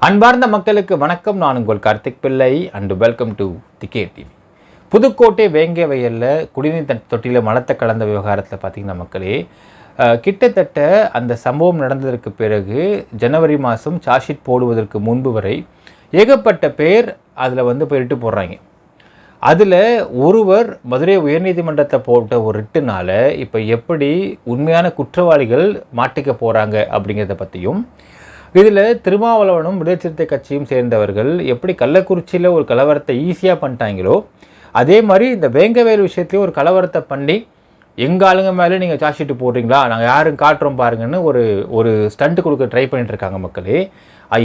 அன்பார்ந்த மக்களுக்கு வணக்கம். நான் உங்கள் கார்த்திக் பிள்ளை and welcome to the KTV. Pudukkottai வேங்கை வயலில் குடிநீர் தொட்டியில் மலத்தை கலந்த விவகாரத்தில் பார்த்திங்கன்னா மக்களே, கிட்டத்தட்ட அந்த சம்பவம் நடந்ததற்கு பிறகு ஜனவரி மாதம் சார்ஜ்ஷீட் போடுவதற்கு முன்பு வரை ஏகப்பட்ட பேர் அதில் போய் ரிட்டு போடுறாங்க. அதில் ஒருவர் மதுரை உயர்நீதிமன்றத்தை போட்ட ஒரு ரிட்டுனால இப்போ எப்படி உண்மையான குற்றவாளிகள் மாட்டிக்க போகிறாங்க அப்படிங்கிறத பற்றியும், இதில் திருமாவளவனும் விடுதலை சிறுத்தை கட்சியும் சேர்ந்தவர்கள் எப்படி கள்ளக்குறிச்சியில் ஒரு கலவரத்தை ஈஸியாக பண்ணிட்டாங்களோ, அதே மாதிரி இந்த வேங்கவேல் விஷயத்தையும் ஒரு கலவரத்தை பண்ணி எங்கள் ஆளுங்க மேலே நீங்கள் சார்ஜ் ஷீட்டு போடுறீங்களா, நாங்கள் யாரும் காட்டுறோம் பாருங்கன்னு ஒரு ஸ்டண்ட் கொடுக்க ட்ரை பண்ணிட்டு இருக்காங்க மக்களே.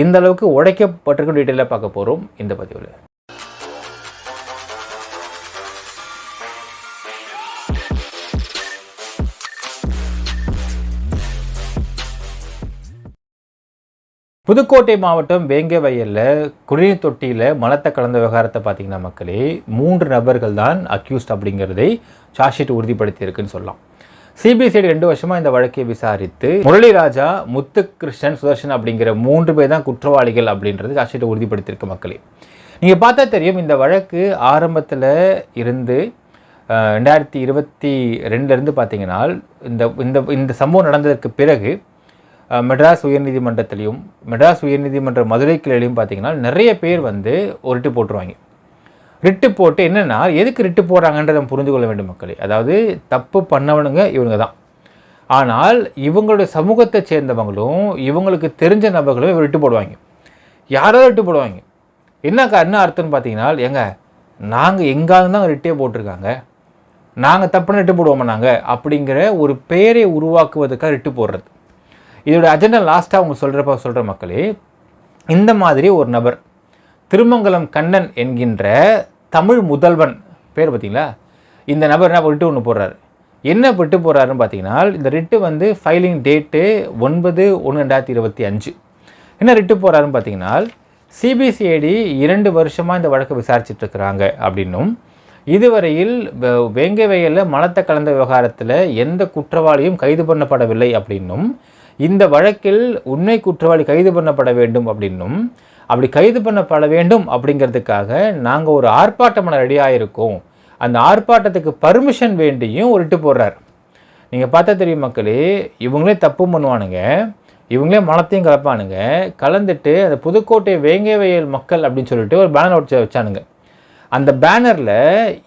இந்த அளவுக்கு உடைக்கப்பட்டிருக்க டீட்டெயிலாக பார்க்க போகிறோம் இந்த பதிவில். புதுக்கோட்டை மாவட்டம் வேங்கை வயலில் குடிநீர் தொட்டியில் மலத்தை கலந்த விவகாரத்தை பார்த்திங்கன்னா மக்களே, 3 நபர்கள் தான் அக்யூஸ்ட் அப்படிங்கிறதை சார்ஜ் ஷீட் உறுதிப்படுத்தியிருக்குன்னு சொல்லலாம். சிபிசிஐடி 2 வருஷமாக இந்த வழக்கை விசாரித்து முரளிராஜா, முத்துகிருஷ்ணன், சுதர்ஷன் அப்படிங்கிற 3 பேர் தான் குற்றவாளிகள் அப்படின்றது சார்ஜ் ஷீட்டை உறுதிப்படுத்தியிருக்கு மக்களே. நீங்கள் பார்த்தா தெரியும், இந்த வழக்கு ஆரம்பத்தில் இருந்து 2022 பார்த்தீங்கன்னா இந்த சம்பவம் நடந்ததற்கு பிறகு மெட்ராஸ் உயர்நீதிமன்றத்திலையும் மெட்ராஸ் உயர்நீதிமன்ற மதுரை கிளையிலையும் பார்த்தீங்கன்னா நிறைய பேர் ஒரு ரிட்டு போட்டுருவாங்க. ரிட்டு போட்டு என்னென்னா, எதுக்கு ரிட்டு போடுறாங்கன்றதை புரிந்து கொள்ள வேண்டும் மக்களே. அதாவது தப்பு பண்ணவனுங்க இவங்க தான், ஆனால் இவங்களுடைய சமூகத்தை சேர்ந்தவங்களும் இவங்களுக்கு தெரிஞ்ச நபர்களும் ரிட்டு போடுவாங்க. யாரோ ரிட்டு போடுவாங்க. என்ன அர்த்தம்னு பார்த்தீங்கன்னா, நாங்கள் எங்காவது தான் ரிட்டே போட்டிருக்காங்க, நாங்கள் தப்புன்னு ரிட்டு போடுவோமா நாங்கள் அப்படிங்கிற ஒரு பேரை உருவாக்குவதற்காக ரிட்டு போடுறது. இதோட அஜெண்டா லாஸ்ட்டாக அவங்க சொல்கிற மக்களே, இந்த மாதிரி ஒரு நபர் திருமங்கலம் கண்ணன் என்கின்ற தமிழ் முதல்வன் பேர் பார்த்தீங்களா, இந்த நபர் என்ன ரிட்டு ஒன்று போடுறாரு. என்ன ரிட்டு போடுறாருன்னு பார்த்தீங்கன்னா, இந்த ரிட்டு ஃபைலிங் டேட்டு 9/1/2025. என்ன ரிட்டு போடுறாருன்னு பார்த்தீங்கன்னா, சிபிசிஐடி 2 வருஷமாக இந்த வழக்கை விசாரிச்சுட்ருக்குறாங்க அப்படின்னும், இதுவரையில் வேங்கை வயலில் மலத்தை கலந்த விவகாரத்தில் எந்த குற்றவாளியும் கைது பண்ணப்படவில்லை அப்படின்னும், இந்த வழக்கில் உண்மை குற்றவாளி கைது பண்ணப்பட வேண்டும் அப்படின்னும், அப்படி கைது பண்ணப்பட வேண்டும் அப்படிங்கிறதுக்காக நாங்கள் ஒரு ஆர்ப்பாட்டம் பண்ண ரெடியாக இருக்கோம், அந்த ஆர்ப்பாட்டத்துக்கு பர்மிஷன் வேண்டியும் ஒரு ரிட்டு போடுறார். நீங்கள் பார்த்தா தெரியும் மக்களே, இவங்களே தப்பு பண்ணுவானுங்க, இவங்களே மலத்தையும் கலப்பானுங்க, கலந்துட்டு அந்த புதுக்கோட்டை வேங்கை வயல் மக்கள் அப்படின்னு சொல்லிட்டு ஒரு பேனர் வச்சானுங்க. அந்த பேனரில்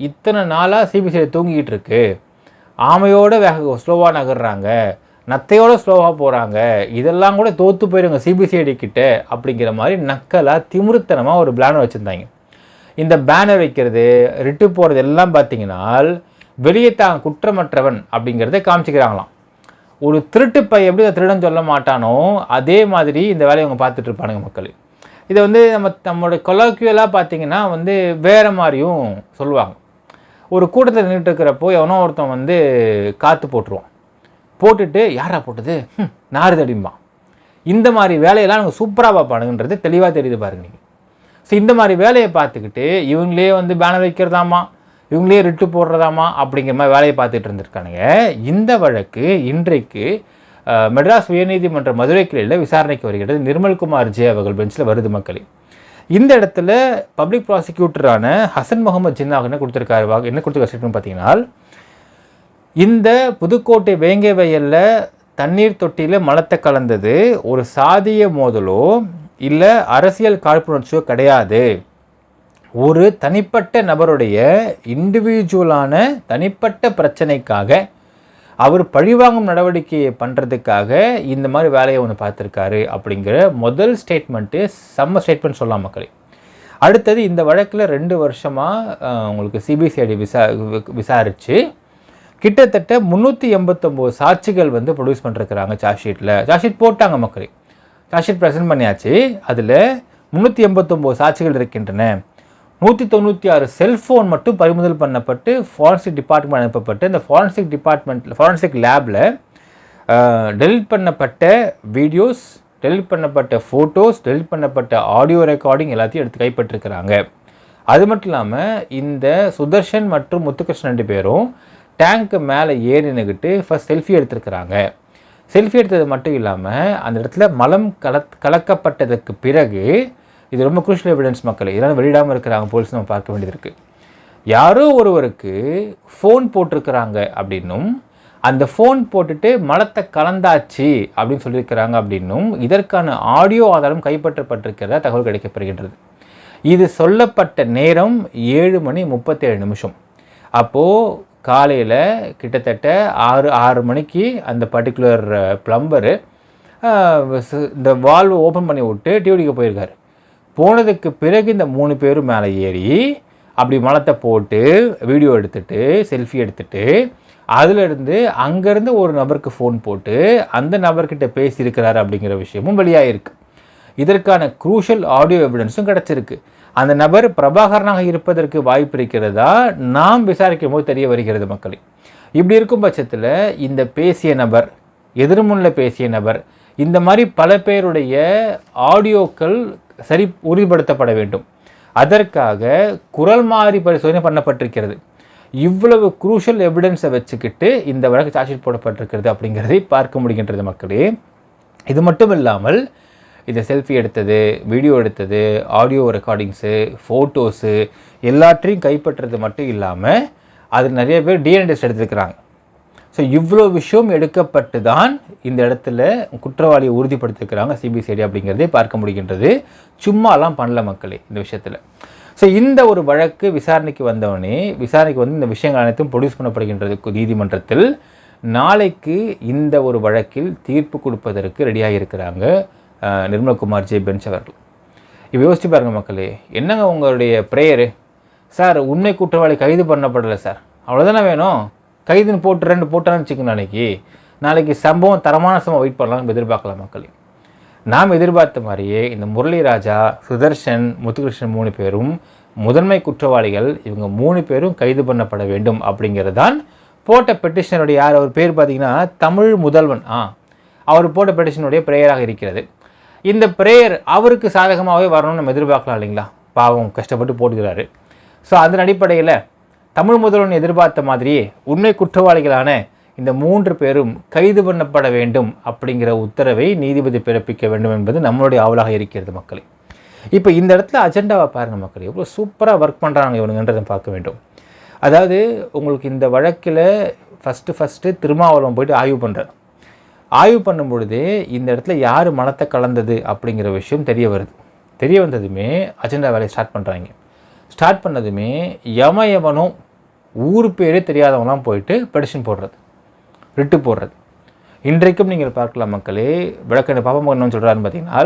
இத்தனை நாளாக சிபிசிஐடி தூங்கிக்கிட்டு இருக்கு, ஆமையோடு ஸ்லோவாக நகர்றாங்க, நத்தையோட ஸ்லோவாக போகிறாங்க, இதெல்லாம் கூட தோற்று போயிருங்க சிபிசிஐடி கிட்ட அப்படிங்கிற மாதிரி நக்கலாக திமிருத்தனமாக ஒரு பேனர் வச்சுருந்தாங்க. இந்த பேனர் வைக்கிறது, ரிட்டு போகிறது எல்லாம் பார்த்தீங்கன்னா வெளியே தான் குற்றமற்றவன் அப்படிங்கிறத காமிச்சிக்கிறாங்களாம். ஒரு திருட்டு பை எப்படி திருடன் சொல்ல மாட்டானோ அதே மாதிரி இந்த வேலையை அவங்க பார்த்துட்டு இருப்பானுங்க மக்கள். இதை நம்மளோட கொலோக்கியலாக பார்த்தீங்கன்னா வேறு மாதிரியும் சொல்லுவாங்க. ஒரு கூட்டத்தில் நின்றுட்டு இருக்கிறப்போ எவனோ ஒருத்தன் காற்று போட்டுருவான், போட்டுட்டு யாரா போட்டது நாறுது அடிம்பான். இந்த மாதிரி வேலையெல்லாம் நாங்கள் சூப்பராக பார்ப்பானுங்கன்றது தெளிவாக தெரியுது பாருங்க நீங்கள். ஸோ இந்த மாதிரி வேலையை பார்த்துக்கிட்டு இவங்களே பேனர் வைக்கிறதாமா, இவங்களே ரிட்டு போடுறதாமா அப்படிங்கிற மாதிரி வேலையை பார்த்துட்டு இருந்திருக்கானுங்க. இந்த வழக்கு இன்றைக்கு மெட்ராஸ் உயர்நீதிமன்ற மதுரை கிளையில் விசாரணைக்கு வருகிறது. நிர்மல்குமார் ஜே அவர்கள் பெஞ்சில் வருது மக்களே. இந்த இடத்துல பப்ளிக் ப்ராசிக்யூட்டரான ஹசன் முகமது ஜின்னா என்ன கொடுத்துருக்காரு ஸ்டேட்மெண்ட் பார்த்தீங்கன்னா, இந்த புதுக்கோட்டை வேங்கை வயலில் தண்ணீர் தொட்டியில் மலத்தை கலந்தது ஒரு சாதிய மோதலோ இல்லை அரசியல் காழ்ப்புணர்ச்சியோ கிடையாது, ஒரு தனிப்பட்ட நபருடைய இண்டிவிஜுவலான தனிப்பட்ட பிரச்சனைக்காக அவர் பழிவாங்கும் நடவடிக்கையை பண்ணுறதுக்காக இந்த மாதிரி வேலையை ஒன்று பார்த்துருக்காரு அப்படிங்கிற முதல் ஸ்டேட்மெண்ட்டு செம்ம ஸ்டேட்மெண்ட் சொல்லலாம் மக்களே. அடுத்தது, இந்த வழக்கில் 2 வருஷமாக உங்களுக்கு சிபிசிஐடி விசாரித்து கிட்டத்தட்ட 389 சாட்சிகள் ப்ரொடியூஸ் பண்ணிருக்கிறாங்க. சார்ஜ் ஷீட் போட்டாங்க மக்களே, சார்ஜ் ஷீட் ப்ரெசென்ட் பண்ணியாச்சு. அதில் 389 சாட்சிகள் இருக்கின்றன. 196 செல்ஃபோன் மட்டும் பறிமுதல் பண்ணப்பட்டு ஃபாரன்சிக் டிபார்ட்மெண்ட் அனுப்பப்பட்டு, இந்த ஃபாரன்சிக் லேபில் டெலிட் பண்ணப்பட்ட வீடியோஸ், டெலிட் பண்ணப்பட்ட ஃபோட்டோஸ், டெலிட் பண்ணப்பட்ட ஆடியோ ரெக்கார்டிங் எல்லாத்தையும் எடுத்து கைப்பற்றிருக்கிறாங்க. அது மட்டும் இல்லாமல் இந்த சுதர்ஷன் மற்றும் முத்துகிருஷ்ணன் 2 பேரும் டேங்க்கு மேலே ஏறி நின்றுக்கிட்டு ஃபஸ்ட் செல்ஃபி எடுத்துருக்கிறாங்க. செல்ஃபி எடுத்தது மட்டும் இல்லாமல் அந்த இடத்துல மலம் கலக்கப்பட்டதுக்கு பிறகு, இது ரொம்ப குரூஷியல் எவிடன்ஸ் மக்கள், இதெல்லாம் வெளியிடாமல் இருக்கிறாங்க போலீஸ், நம்ம பார்க்க வேண்டியது இருக்குது. யாரோ ஒருவருக்கு ஃபோன் போட்டிருக்கிறாங்க அப்படின்னும், அந்த ஃபோன் போட்டுட்டு மலத்தை கலந்தாச்சு அப்படின்னு சொல்லியிருக்கிறாங்க அப்படின்னும், இதற்கான ஆடியோ ஆதாரம் கைப்பற்றப்பட்டிருக்கிறதா தகவல் கிடைக்கப்படுகின்றது. இது சொல்லப்பட்ட நேரம் 7:37. அப்போது காலையில் கிட்டத்தட்ட 6 மணிக்கு அந்த பர்டிகுலர் ப்ளம்பரு இந்த வால்வு ஓப்பன் பண்ணி விட்டு டியூடிக்கு போயிருக்காரு. போனதுக்கு பிறகு இந்த 3 பேரும் மேலே ஏறி அப்படி மலத்தை போட்டு வீடியோ எடுத்துகிட்டு செல்ஃபி எடுத்துகிட்டு அதிலிருந்து அங்கேருந்து ஒரு நபருக்கு ஃபோன் போட்டு அந்த நபர்கிட்ட பேசியிருக்கிறாரு அப்படிங்கிற விஷயமும் வெளியாகிருக்கு. இதற்கான குரூஷியல் ஆடியோ எவிடன்ஸும் கிடச்சிருக்கு. அந்த நபர் பிரபாகரனாக இருப்பதற்கு வாய்ப்பு இருக்கிறதா நாம் விசாரிக்கும் போது தெரிய வருகிறது மக்களே. இப்படி இருக்கும் பட்சத்தில் இந்த பேசிய நபர், எதிர்முன்னில் பேசிய நபர், இந்த மாதிரி பல பேருடைய ஆடியோக்கள் சரி உறுதிப்படுத்தப்பட வேண்டும். அதற்காக குரல் மாறி பரிசோதனை பண்ணப்பட்டிருக்கிறது. இவ்வளவு குரூஷியல் எவிடன்ஸை வச்சுக்கிட்டு இந்த வழக்கு சார்ஜ் ஷீட் போடப்பட்டிருக்கிறது அப்படிங்கிறதை பார்க்க முடிகின்றது மக்களே. இது மட்டும் இல்லாமல் இந்த செல்ஃபி எடுத்தது, வீடியோ எடுத்தது, ஆடியோ ரெக்கார்டிங்ஸு, ஃபோட்டோஸு எல்லாத்தையும் கைப்பற்றுறது மட்டும் இல்லாமல் அது நிறைய பேர் டிஎன்ஏ டெஸ்ட் எடுத்துருக்கிறாங்க. ஸோ இவ்வளோ விஷயம் எடுக்கப்பட்டு தான் இந்த இடத்துல குற்றவாளியை உறுதிப்படுத்திருக்கிறாங்க சிபிசிஐடி அப்படிங்கிறதே பார்க்க முடிகின்றது. சும்மாலாம் பண்ணல மக்களே இந்த விஷயத்தில். ஸோ இந்த ஒரு வழக்கு விசாரணைக்கு வந்தவொடனே விசாரணைக்கு வந்து இந்த விஷயங்கள் அனைத்தும் ப்ரொடியூஸ் பண்ணப்படுகின்றது நீதிமன்றத்தில். நாளைக்கு இந்த ஒரு வழக்கில் தீர்ப்பு கொடுப்பதற்கு ரெடியாக இருக்கிறாங்க நிர்மல்குமார் ஜே பென்ச் அவர்கள். இப்போ யோசிச்சு பாருங்கள் மக்களே, என்னங்க உங்களுடைய ப்ரேயரு? சார் உண்மை குற்றவாளி கைது பண்ணப்படலை சார், அவ்வளோதானே வேணும், கைதுன்னு போட்டு 2 போட்டான்னு வச்சுக்கோங்க. நாளைக்கு சம்பவம் தரமான சம்பவம் வெயிட் பண்ணலாம் எதிர்பார்க்கலாம் மக்களே. நாம் எதிர்பார்த்த மாதிரியே இந்த முரளி ராஜா, சுதர்ஷன், முத்துகிருஷ்ணன் 3 பேரும் முதன்மை குற்றவாளிகள். இவங்க 3 பேரும் கைது பண்ணப்பட வேண்டும் அப்படிங்கிறது தான் போட்ட பெட்டிஷனுடைய யார் அவர் பேர் பார்த்தீங்கன்னா தமிழ் முதல்வன், அவர் போட்ட பெட்டிஷனுடைய ப்ரேயராக இருக்கிறது. இந்த ப்ரேயர் அவருக்கு சாதகமாகவே வரணும்னு நம்ம எதிர்பார்க்கலாம் இல்லைங்களா? பாவம் கஷ்டப்பட்டு போட்டுக்கிறாரு. ஸோ அதன் அடிப்படையில் தமிழ் முதல்வன் எதிர்பார்த்த மாதிரியே உண்மை குற்றவாளிகளான இந்த 3 பேரும் கைது பண்ணப்பட வேண்டும் அப்படிங்கிற உத்தரவை நீதிபதி பிறப்பிக்க வேண்டும் என்பது நம்மளுடைய ஆவலாக இருக்கிறது மக்களே. இப்போ இந்த இடத்துல அஜெண்டாவை பாருங்கள் மக்களே, எவ்வளோ சூப்பராக ஒர்க் பண்ணுறாங்க இவனுங்கன்றதை பார்க்க வேண்டும். அதாவது உங்களுக்கு இந்த வழக்கில் ஃபஸ்ட்டு திருமாவளவன் போயிட்டு ஆய்வு பண்ணுறார். ஆய்வு பண்ணும் பொழுதே இந்த இடத்துல யார் மலத்தை கலந்தது அப்படிங்கிற விஷயம் தெரிய வருது. தெரிய வந்ததுமே அஜெண்டா வேலையை ஸ்டார்ட் பண்ணுறாங்க. ஸ்டார்ட் பண்ணதுமே எவனும் ஊர் பேரே தெரியாதவங்களாம் போயிட்டு பெடிஷன் போடுறது, ரிட்டு போடுறது. இன்றைக்கும் நீங்கள் பார்க்கலாம் மக்களே. விளக்கணை பாப்பமகன் என்ன சொல்கிறாருன்னு பார்த்தீங்கன்னா,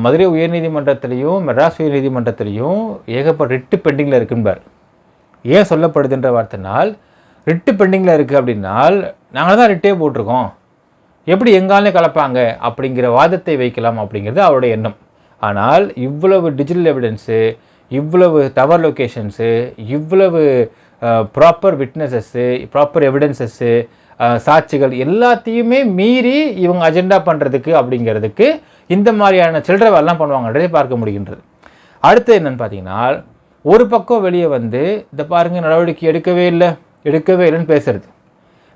மதுரை உயர்நீதிமன்றத்திலையும் மெட்ராஸ் உயர்நீதிமன்றத்திலையும் ஏகப்பட்ட ரிட்டு பெண்டிங்கில் இருக்குன்பார். ஏன் சொல்லப்படுதுன்ற வார்த்தைனால், ரிட்டு பெண்டிங்கில் இருக்குது அப்படின்னால் நாங்கள் தான் ரிட்டே போட்டிருக்கோம், எப்படி எங்காலே கலப்பாங்க அப்படிங்கிற வாதத்தை வைக்கலாம் அப்படிங்கிறது அவருடைய எண்ணம். ஆனால் இவ்வளவு டிஜிட்டல் எவிடன்ஸு, இவ்வளவு டவர் லொக்கேஷன்ஸு, இவ்வளவு ப்ராப்பர் விட்னஸஸ்ஸு, ப்ராப்பர் எவிடன்சஸ்ஸு, சாட்சிகள் எல்லாத்தையுமே மீறி இவங்க அஜெண்டா பண்ணுறதுக்கு அப்படிங்கிறதுக்கு இந்த மாதிரியான சில்லறவெல்லாம் பண்ணுவாங்கன்றதை பார்க்க முடிகின்றது. அடுத்து என்னென்னு பார்த்தீங்கன்னா, ஒரு பக்கம் வெளியே வந்து இந்த பாருங்கள் நடவடிக்கை எடுக்கவே இல்லைன்னு பேசுறது.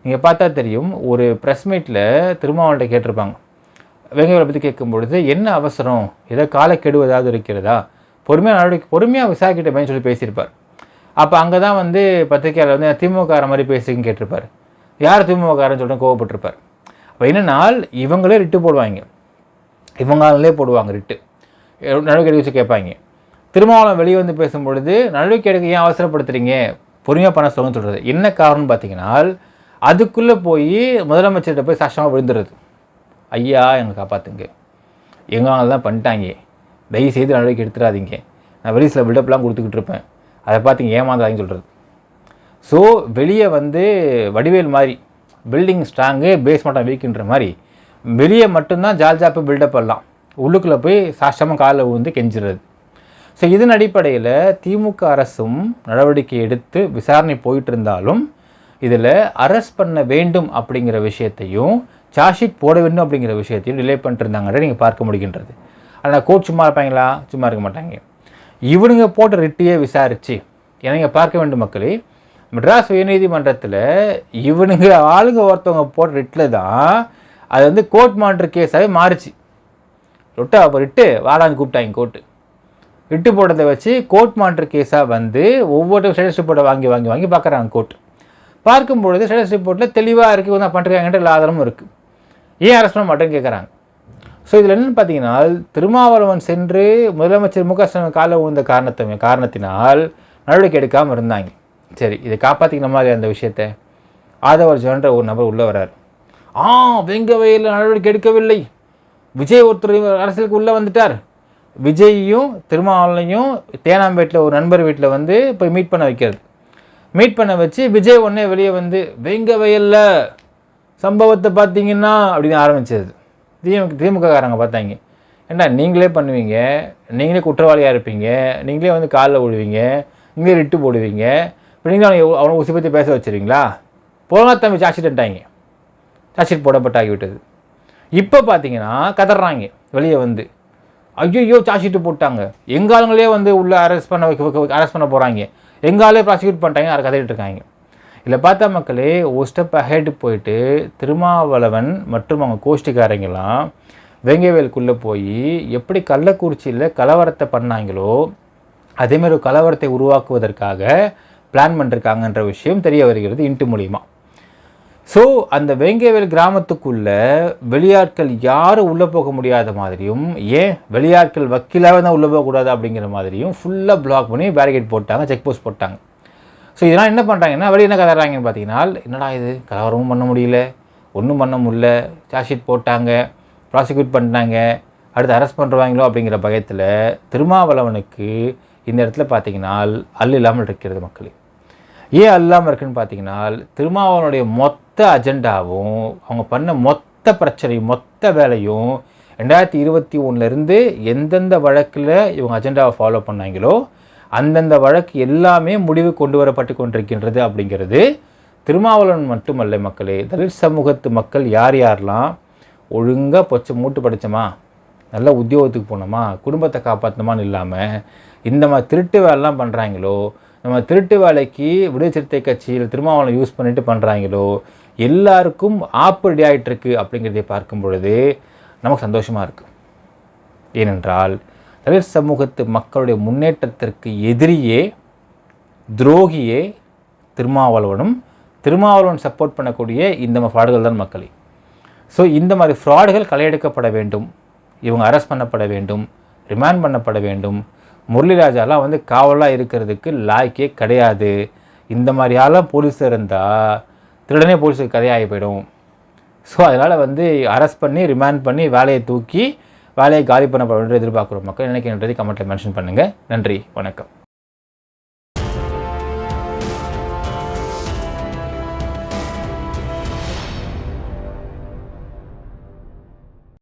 நீங்கள் பார்த்தா தெரியும், ஒரு ப்ரெஸ் மீட்டில் திருமாவளவன்கிட்ட கேட்டிருப்பாங்க, வெங்கையை பற்றி கேட்கும்பொழுது என்ன அவசரம், ஏதோ காலக்கெடு ஏதாவது இருக்கிறதா, பொறுமையாக விசாரிக்கிட்டேன்னு சொல்லி பேசியிருப்பார். அப்போ அங்கே தான் வந்து பத்திரிகையாளர் வந்து திமுககார மாதிரி பேசுன்னு கேட்டிருப்பார். யார் திமுககாரன்னு சொல்லிட்டு கோவப்பட்டிருப்பார். அப்போ என்னென்னால் இவங்களே ரிட்டு போடுவாங்க, இவங்களே போடுவாங்க ரிட்டு, நடவடிக்கை எடுக்க வச்சு கேட்பாங்க. திருமாவளவன் வெளியே வந்து பேசும்பொழுது நடவடிக்கை எடுக்க ஏன் அவசரப்படுத்துறீங்க, பொறுமையாக பண்ண சொல்லுன்னு சொல்கிறது. என்ன காரணம்னு பார்த்தீங்கன்னா, அதுக்குள்ளே போய் முதலமைச்சர்கிட்ட போய் சாஷ்டமாக விழுந்துடுறது. ஐயா எங்களை காப்பாற்றுங்க, எங்கள் தான் பண்ணிட்டாங்க, தயவுசெய்து நடவடிக்கை எடுத்துடாதீங்க, நான் வெளியில் பில்டப்லாம் கொடுத்துக்கிட்டு இருப்பேன், அதை பார்த்திங்க ஏமாந்தாங்கன்னு சொல்கிறது. ஸோ வெளியே வந்து வடிவேல் மாதிரி பில்டிங் ஸ்ட்ராங்கு பேஸ்மெண்ட்டாக வீக்குன்ற மாதிரி வெளியே மட்டும்தான் ஜால்ஜாப்பு பில்டப் எல்லாம், உள்ளுக்குள்ளே போய் சாஷ்டமாக காலில் விழுந்து கெஞ்சிடுறது. ஸோ இதன் அடிப்படையில் திமுக அரசும் நடவடிக்கை எடுத்து விசாரணை போயிட்டு இருந்தாலும் இதில் அரெஸ்ட் பண்ண வேண்டும் அப்படிங்கிற விஷயத்தையும் சார்ஜ் ஷீட் போட வேண்டும் அப்படிங்கிற விஷயத்தையும் டிலே பண்ணிட்டு இருந்தாங்கன்ற நீங்கள் பார்க்க முடிகின்றது. ஆனால் கோர்ட் சும்மா இருப்பாங்களா? சும்மா இருக்க மாட்டாங்க. இவனுங்க போட்ட ரிட்டியே விசாரித்து ஏன்னா நீங்கள் பார்க்க வேண்டும் மக்களே, மெட்ராஸ் உயர்நீதிமன்றத்தில் இவனுங்க ஆளுங்க ஒருத்தவங்க போட்ட ரிட்டில் தான் அது வந்து கோர்ட் மாற்று கேஸாகவே மாறிச்சு. அப்போ ரிட்டு வாடான்னு கூப்பிட்டாங்க கோர்ட்டு. ரிட்டு போட்டதை வச்சு கோர்ட் மாற்று கேஸாக வந்து ஒவ்வொரு ஸ்டேட்டஸ் ரிப்போர்ட்டை வாங்கி வாங்கி வாங்கி பார்க்குறாங்க கோர்ட். பார்க்கும்பொழுது ஸ்டேட்டஸ் ரிப்போர்ட்டில் தெளிவாக இருக்குது, தான் பண்ணுறாங்கன்ற எல்லா ஆதாரமும் இருக்குது. ஏன் அரெஸ்ட் பண்ண மாட்டேன்னு கேட்குறாங்க. ஸோ இதில் என்னென்னு பார்த்தீங்கன்னா, திருமாவளவன் சென்று முதலமைச்சர் மு க ஸ்டாலின் காலை உழுந்த காரணத்தினால் நடவடிக்கை எடுக்காமல் இருந்தாங்க. சரி, இதை காப்பாற்றிக்கிற மாதிரி அந்த விஷயத்தை ஆதவர் ஜோன்ற ஒரு நபர் உள்ளே வர்றார். வெங்கவையில் நடவடிக்கை எடுக்கவில்லை, விஜய் ஒருத்தர் அரசியலுக்கு உள்ளே வந்துட்டார். விஜயையும் திருமாவளவனையும் தேனாம்பேட்டில் ஒரு நண்பர் வீட்டில் வந்து போய் மீட் பண்ண வைக்கிறது. மீட் பண்ண வச்சு விஜய் உடனே வெளியே வந்து வெங்கவையில் சம்பவத்தை பார்த்தீங்கன்னா அப்படின்னு ஆரம்பிச்சது. திமுககாரங்க பார்த்தாங்க, ஏண்டா நீங்களே பண்ணுவீங்க, நீங்களே குற்றவாளியாக இருப்பீங்க, நீங்களே வந்து காலில் விழுவீங்க, நீங்களே ரிட்டு போடுவீங்க, இப்போ நீங்களே அவனை உசி பற்றி பேச வச்சுருவீங்களா? போனா தம்பி சார்ஜ்ஷீட்டாங்க, சார்ஜ்ஷீட் போடப்பட்டாகிவிட்டது. இப்போ பார்த்தீங்கன்னா கதறாங்க வெளியே வந்து, ஐயோ சார்ஜ்ஷீட்டு போட்டாங்க, எங்காலங்களே வந்து உள்ளே அரெஸ்ட் பண்ண போகிறாங்க, எங்காலே ப்ராசிக்யூட் பண்ணிட்டாங்க, அதை கதையிட்டு இருக்காங்க. இதில் பார்த்தா மக்களே ஒரு ஸ்டெப் அஹெட் போயிட்டு திருமாவளவன் மற்றும் அவங்க கோஷ்டிக்காரங்கெல்லாம் வேங்கவேலுக்குள்ளே போய் எப்படி கள்ளக்குறிச்சியில் கலவரத்தை பண்ணாங்களோ அதேமாதிரி ஒரு கலவரத்தை உருவாக்குவதற்காக பிளான் பண்ணிருக்காங்கன்ற விஷயம் தெரிய வருகிறது இன்ட்டு மூலிமா. ஸோ அந்த வேங்கவேல் கிராமத்துக்குள்ளே வெளியாட்கள் யாரும் உள்ளே போக முடியாத மாதிரியும், ஏன் வெளியாட்கள் வக்கீலாக தான் உள்ளே போகக்கூடாது அப்படிங்கிற மாதிரியும் ஃபுல்லாக பிளாக் பண்ணி பேரிகேட் போட்டாங்க, செக் போஸ்ட் போட்டாங்க. ஸோ இதெல்லாம் என்ன பண்ணுறாங்கன்னா, வெளியே என்ன கதறாங்கன்னு பார்த்தீங்கன்னா, என்னடா இது கலவரமும் பண்ண முடியல, ஒன்றும் பண்ண முடியல, சார்ஜ்ஷீட் போட்டாங்க, ப்ராசிக்யூட் பண்ணிட்டாங்க, அடுத்து அரெஸ்ட் பண்ணுறாங்களோ அப்படிங்கிற பயத்தில் திருமாவளவனுக்கு இந்த இடத்துல பார்த்தீங்கன்னா அல் இல்லாமல் இருக்கிறது மக்களே. ஏன் அல்லாமல் இருக்குன்னு பார்த்தீங்கன்னா, திருமாவளவனுடைய மொத்த அஜெண்டாவும் அவங்க பண்ண மொத்த பிரச்சனையும் மொத்த வேலையும் 2021 எந்தெந்த வழக்கில் இவங்க அஜெண்டாவை ஃபாலோ பண்ணாங்களோ அந்தந்த வழக்கு எல்லாமே முடிவு கொண்டு வரப்பட்டு கொண்டிருக்கின்றது அப்படிங்கிறது திருமாவளவன் மட்டுமல்ல மக்களே, தலித் சமூகத்து மக்கள் யாரெல்லாம் ஒழுங்காக மூட்டு படித்தோமா, நல்ல உத்தியோகத்துக்கு போனோமா, குடும்பத்தை காப்பாற்றணுமான்னு இல்லாமல் இந்த மாதிரி திருட்டு வேலைலாம் பண்ணுறாங்களோ, நம்ம திருட்டு வேலைக்கு விடுதலை சிறுத்தை கட்சியில் திருமாவளவன் யூஸ் பண்ணிட்டு பண்ணுறாங்களோ எல்லாருக்கும் ஆப்பு ரெடி ஆகிட்டுருக்கு அப்படிங்கிறதை பார்க்கும் பொழுது நமக்கு சந்தோஷமாக இருக்குது. ஏனென்றால் தலித் சமூகத்து மக்களுடைய முன்னேற்றத்திற்கு எதிரியே துரோகியே திருமாவளவன் சப்போர்ட் பண்ணக்கூடிய இந்த ஃப்ராடுகள் தான் மக்களே. ஸோ இந்த மாதிரி ஃப்ராடுகள் களையெடுக்கப்பட வேண்டும், இவங்க அரெஸ்ட் பண்ணப்பட வேண்டும், ரிமாண்ட் பண்ணப்பட வேண்டும். முரளிராஜாலாம் வந்து காவலாக இருக்கிறதுக்கு லாய்க்கே கிடையாது. இந்த மாதிரியாலாம் போலீஸ் இருந்தால் திருடனே போலீஸுக்கு கதையாகி போயிடும். ஸோ அதனால் வந்து அரெஸ்ட் பண்ணி ரிமாண்ட் பண்ணி வேலையை காலி பண்ணப்பட வேண்டும் எதிர்பார்க்குற மக்கள் நினைக்கின்றதை கமெண்ட்டில் மென்ஷன் பண்ணுங்கள். நன்றி, வணக்கம்.